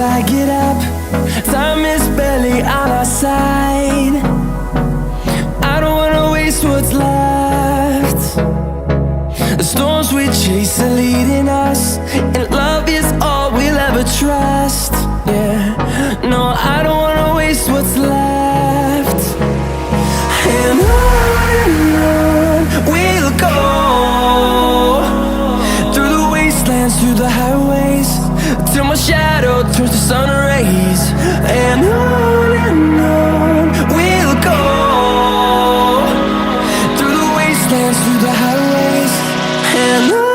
till I get up. Time is barely on our side. I don't wanna waste what's left. The storms we chase are leading us, and love is all we'll ever trust. Yeah, no, I don't wanna waste what's left. And on we'll go, through the wastelands, through the highways, till my shadow turns to sun rays. And on we'll go, through the wastelands, through the highways, and on.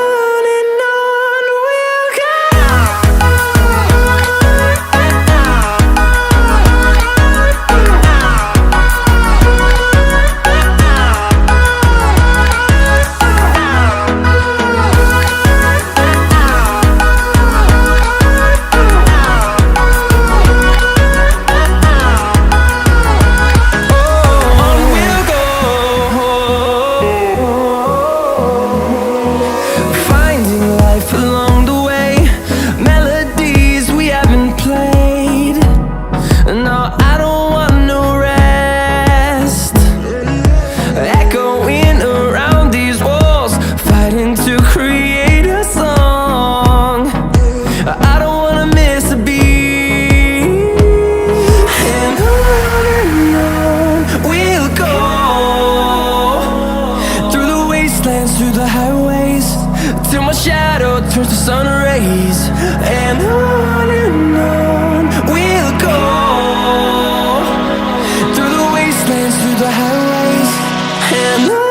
Through the highways, till my shadow turns to sun rays. And on we'll go, through the wastelands, through the highways, and on.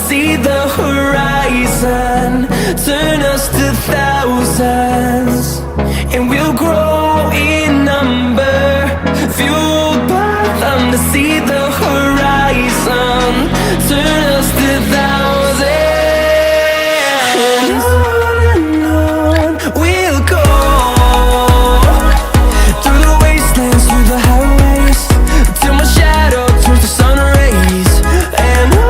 See the horizon turn us to thousands, and we'll grow in number, fueled by them. To see the horizon turn us to thousands, and on we'll go, through the wastelands, through the highways, till my shadow turns to sun rays. And on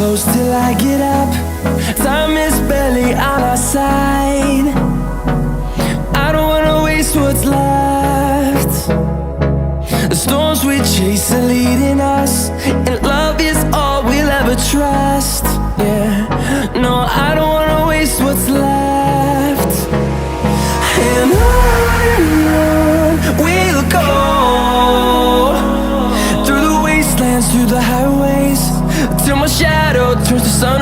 close till I get up. Time is barely on our side. I don't wanna waste what's left. The storms we chase are leading us, and love is all we'll ever trust. Yeah, no, I don't wanna waste what's left. And on we'll go, through the wastelands, through the highways, till my shadow turns to sun